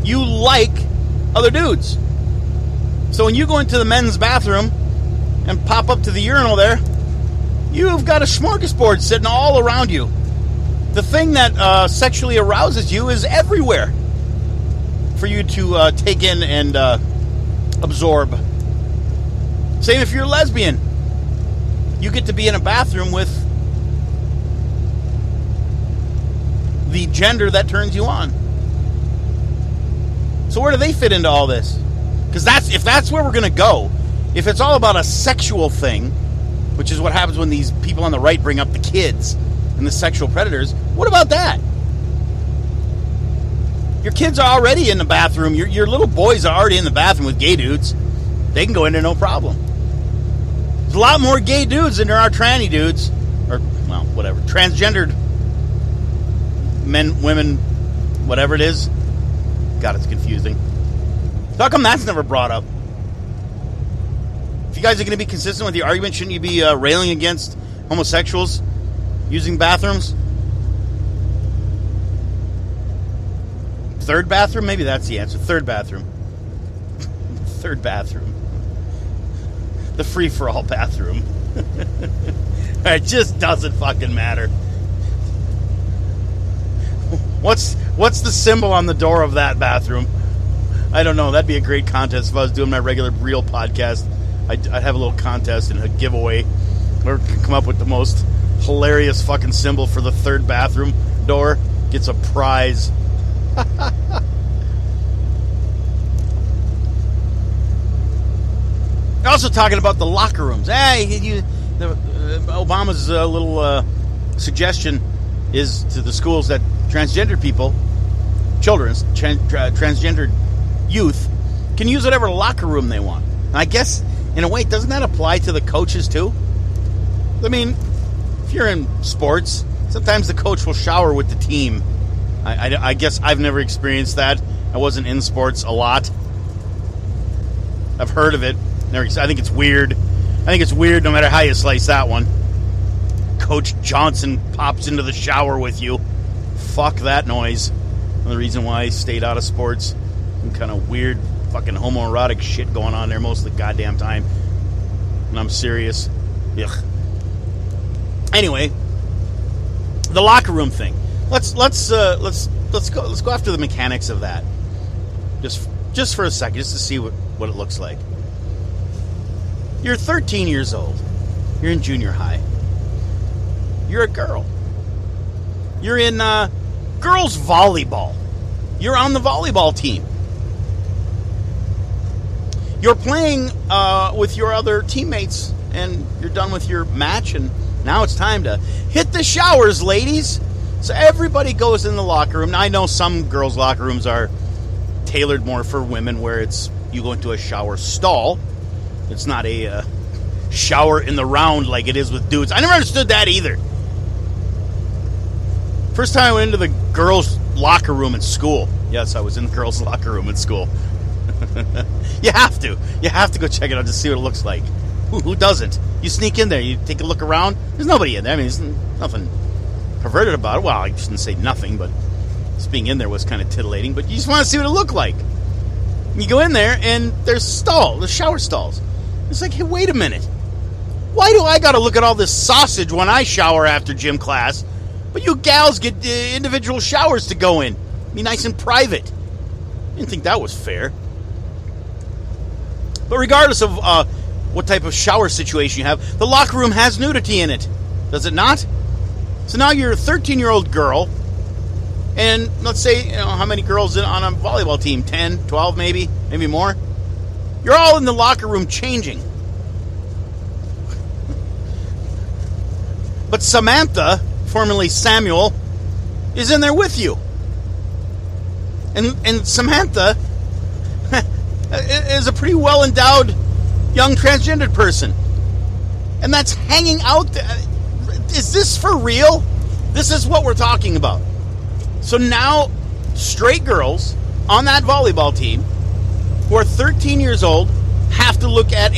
You like other dudes. So when you go into the men's bathroom and pop up to the urinal there, you've got a smorgasbord sitting all around you. The thing that sexually arouses you is everywhere for you to take in and absorb. Same if you're a lesbian. You get to be in a bathroom with the gender that turns you on. So where do they fit into all this? Because if that's where we're going to go, if it's all about a sexual thing, which is what happens when these people on the right bring up the kids and the sexual predators, what about that? Your kids are already in the bathroom. Your little boys are already in the bathroom with gay dudes. They can go in there no problem. There's a lot more gay dudes than there are tranny dudes. Or, well, whatever. Transgendered men, women, whatever it is. God, it's confusing. So how come that's never brought up? If you guys are going to be consistent with your argument, shouldn't you be railing against homosexuals using bathrooms? Third bathroom? Maybe that's the answer. Third bathroom. Third bathroom. The free-for-all bathroom. It just doesn't fucking matter. What's the symbol on the door of that bathroom? I don't know. That'd be a great contest if I was doing my regular real podcast. I'd have a little contest and a giveaway. Whoever can come up with the most hilarious fucking symbol for the third bathroom door gets a prize. Also talking about the locker rooms. Obama's little suggestion is to the schools that transgender people, children, transgendered youth, can use whatever locker room they want. And I guess, in a way, doesn't that apply to the coaches too? I mean, if you're in sports, sometimes the coach will shower with the team. I guess I've never experienced that. I wasn't in sports a lot. I've heard of it. I think it's weird. I think it's weird no matter how you slice that one. Coach Johnson pops into the shower with you. Fuck that noise. Another reason why I stayed out of sports. Some kind of weird fucking homoerotic shit going on there most of the goddamn time. And I'm serious. Ugh. Anyway, the locker room thing. Let's go after the mechanics of that. Just for a second, just to see what it looks like. You're 13 years old. You're in junior high. You're a girl. You're in girls volleyball. You're on the volleyball team. You're playing with your other teammates, and you're done with your match, and now it's time to hit the showers, ladies. So everybody goes in the locker room. Now, I know some girls' locker rooms are tailored more for women, where it's you go into a shower stall. It's not a shower in the round like it is with dudes. I never understood that either. First time I went into the girls' locker room in school. Yes, I was in the girls' locker room in school. You have to. You have to go check it out to see what it looks like. Who doesn't? You sneak in there. You take a look around. There's nobody in there. I mean, there's nothing perverted about it. Well, I shouldn't say nothing, but just being in there was kind of titillating. But you just want to see what it looked like. You go in there, and there's shower stalls. It's like, hey, wait a minute. Why do I got to look at all this sausage when I shower after gym class, but you gals get individual showers to go in? Be nice and private. I didn't think that was fair. But regardless of what type of shower situation you have, the locker room has nudity in it. Does it not? So now you're a 13-year-old girl, and let's say, how many girls on a volleyball team? 10, 12 maybe more? You're all in the locker room changing. But Samantha, formerly Samuel, is in there with you. And Samantha is a pretty well-endowed young transgendered person. And that's hanging out there. Is this for real? This is what we're talking about. So now, straight girls on that volleyball team who are 13 years old have to look at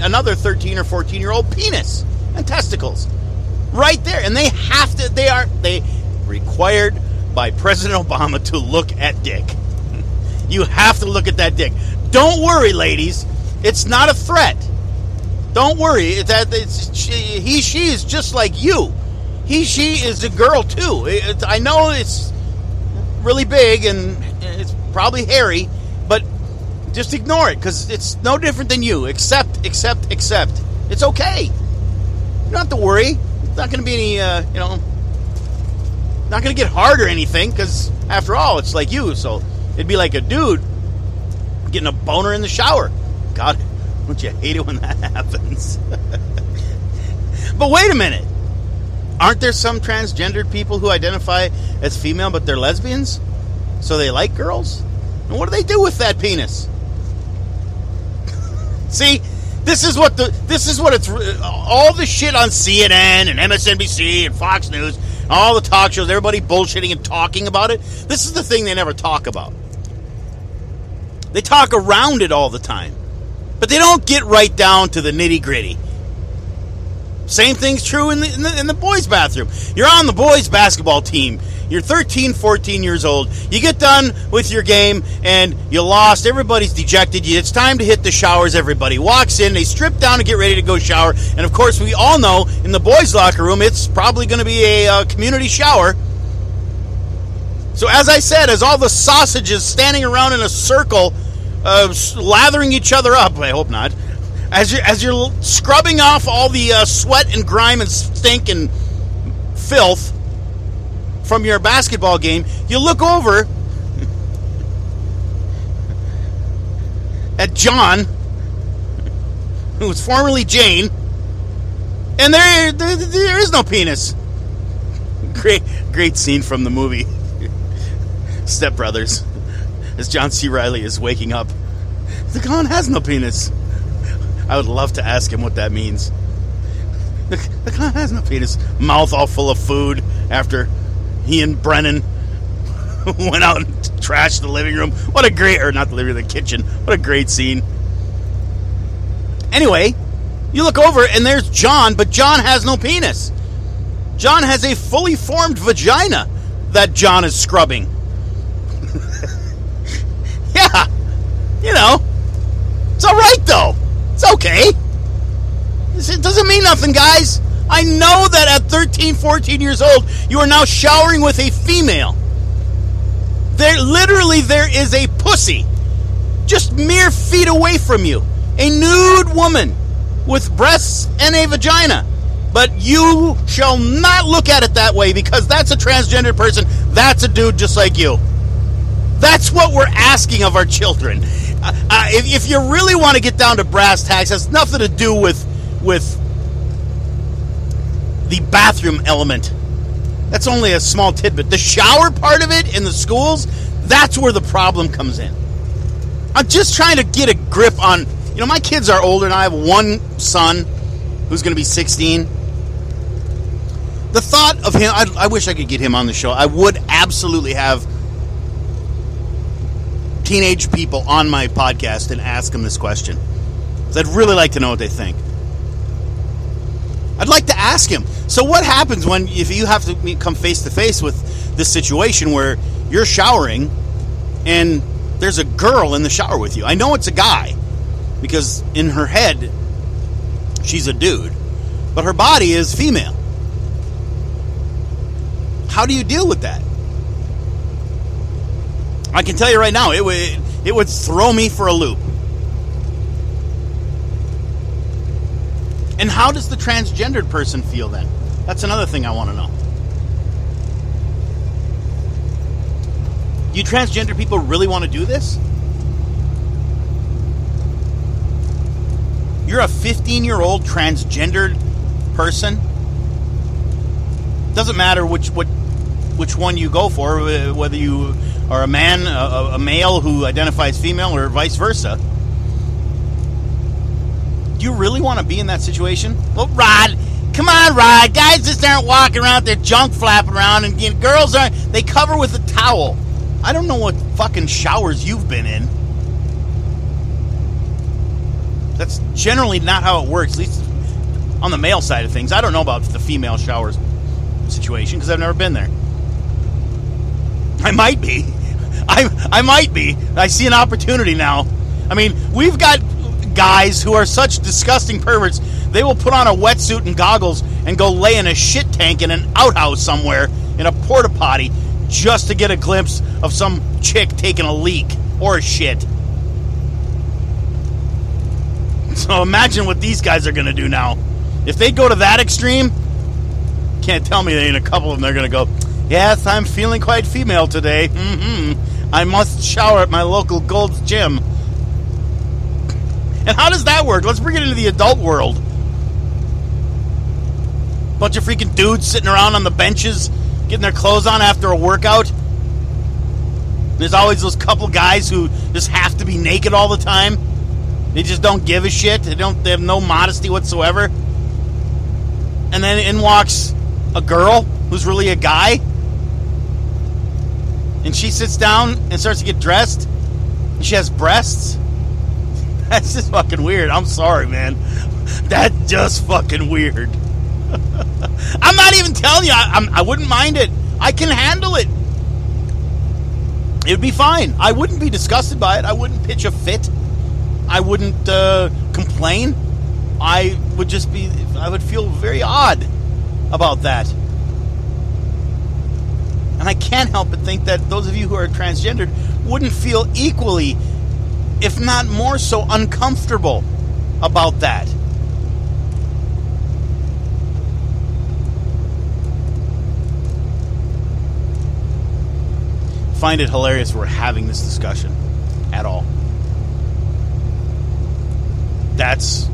another 13 or 14-year-old penis and testicles. Right there. And they required by President Obama to look at dick. You have to look at that dick. Don't worry, ladies. It's not a threat. Don't worry. She is just like you. She is a girl, too. I know it's really big and it's probably hairy, but just ignore it because it's no different than you. Accept. It's okay. You don't have to worry. It's not going to be any, not going to get hard or anything because, after all, it's like you. So it'd be like a dude getting a boner in the shower. God, don't you hate it when that happens? But wait a minute. Aren't there some transgendered people who identify as female but they're lesbians? So they like girls? And what do they do with that penis? See, this is what it's all the shit on CNN and MSNBC and Fox News, all the talk shows, everybody bullshitting and talking about it. This is the thing they never talk about. They talk around it all the time, but they don't get right down to the nitty gritty. Same thing's true in the boys' bathroom. You're on the boys' basketball team. You're 13, 14 years old. You get done with your game, and you lost. Everybody's dejected. It's time to hit the showers. Everybody walks in. They strip down to get ready to go shower. And, of course, we all know in the boys' locker room, it's probably going to be a community shower. So, as I said, as all the sausages standing around in a circle, lathering each other up, I hope not, as you're scrubbing off all the sweat and grime and stink and filth from your basketball game, you look over at John, who was formerly Jane, and there is no penis. Great scene from the movie Step Brothers, as John C. Reilly is waking up. The clown has no penis. I would love to ask him what that means. The clown has no penis. Mouth all full of food after he and Brennan went out and trashed the living room. What a great, or not the living room, the kitchen. What a great scene. Anyway, you look over and there's John, but John has no penis. John has a fully formed vagina that John is scrubbing. Yeah, it's all right though. It's okay. It doesn't mean nothing, guys. I know that at 13, 14 years old, you are now showering with a female. There is a pussy just mere feet away from you. A nude woman with breasts and a vagina. But you shall not look at it that way because that's a transgender person. That's a dude just like you. That's what we're asking of our children. If you really want to get down to brass tacks, it has nothing to do with the bathroom element. That's only a small tidbit. The shower part of it in the schools, that's where the problem comes in. I'm just trying to get a grip on, my kids are older and I have one son who's going to be 16. The thought of him, I wish I could get him on the show. I would absolutely have teenage people on my podcast and ask them this question. I'd really like to know what they think. I'd like to ask him, so what happens if you have to come face to face with this situation where you're showering and there's a girl in the shower with you? I know it's a guy because in her head she's a dude, but her body is female. How do you deal with that? I can tell you right now, it would throw me for a loop. And how does the transgendered person feel then? That's another thing I want to know. Do you transgender people really want to do this? You're a 15-year-old transgendered person. Doesn't matter which one you go for, whether you are a man, a male who identifies female, or vice versa. Do you really want to be in that situation? Well, Rod, come on, Rod. Guys just aren't walking around with their junk flapping around, and girls aren't. They cover with a towel. I don't know what fucking showers you've been in. That's generally not how it works, at least on the male side of things. I don't know about the female showers situation because I've never been there. I might be. I might be. I see an opportunity now. I mean, we've got guys who are such disgusting perverts, they will put on a wetsuit and goggles and go lay in a shit tank in an outhouse somewhere in a porta potty just to get a glimpse of some chick taking a leak or a shit. So imagine what these guys are going to do now. If they go to that extreme, can't tell me that in a couple of them they're going to go, yes, I'm feeling quite female today. I must shower at my local Gold's Gym. And how does that work? Let's bring it into the adult world. Bunch of freaking dudes sitting around on the benches, getting their clothes on after a workout. There's always those couple guys who just have to be naked all the time. They just don't give a shit. They have no modesty whatsoever. And then in walks a girl who's really a guy. And she sits down and starts to get dressed. And she has breasts. That's just fucking weird. I'm sorry, man. That's just fucking weird. I'm not even telling you. I wouldn't mind it. I can handle it. It would be fine. I wouldn't be disgusted by it. I wouldn't pitch a fit. I wouldn't complain. I would feel very odd about that. And I can't help but think that those of you who are transgendered wouldn't feel equally, if not more so, uncomfortable about that. Find it hilarious we're having this discussion at all. That's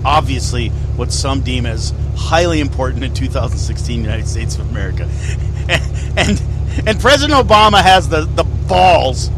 obviously what some deem as highly important in 2016 United States of America. And President Obama has the balls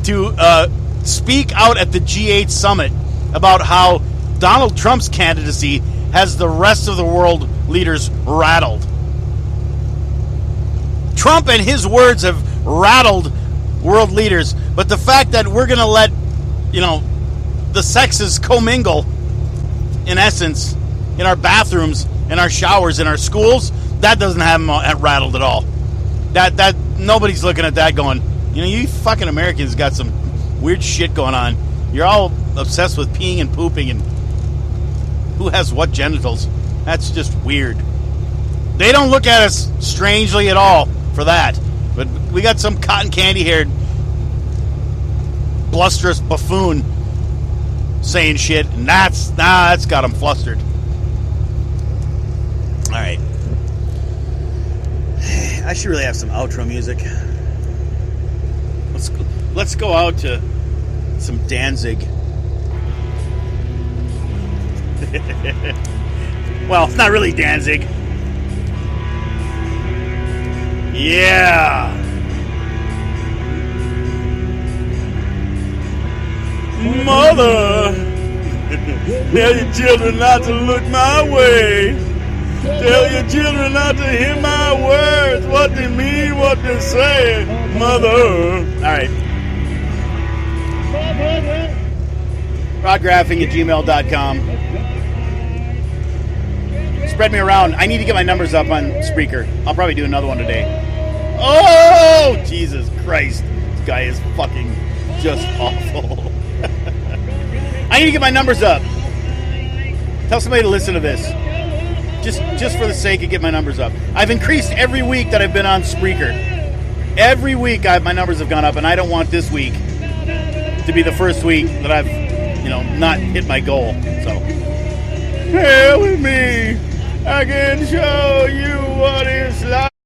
to speak out at the G8 summit about how Donald Trump's candidacy has the rest of the world leaders rattled. Trump and his words have rattled world leaders, but the fact that we're going to let, the sexes commingle, in essence, in our bathrooms, in our showers, in our schools, that doesn't have them rattled at all. That nobody's looking at that going, you fucking Americans got some weird shit going on. You're all obsessed with peeing and pooping and who has what genitals. That's just weird. They don't look at us strangely at all for that. But we got some cotton candy-haired, blusterous buffoon saying shit, and that's got them flustered. All right. I should really have some outro music. Let's go out to some Danzig. Well, it's not really Danzig. Yeah. Mother, tell your children not to look my way. Tell your children not to hear my words, what they mean, what they say. Mother. All right. rodgraphing@gmail.com. Spread me around. I need to get my numbers up on Spreaker. I'll probably do another one today. Oh, Jesus Christ. This guy is fucking just awful. I need to get my numbers up. Tell somebody to listen to this. Just for the sake of getting my numbers up. I've increased every week that I've been on Spreaker. Every week my numbers have gone up, and I don't want this week to be the first week that I've, not hit my goal. So, hell with me. I can show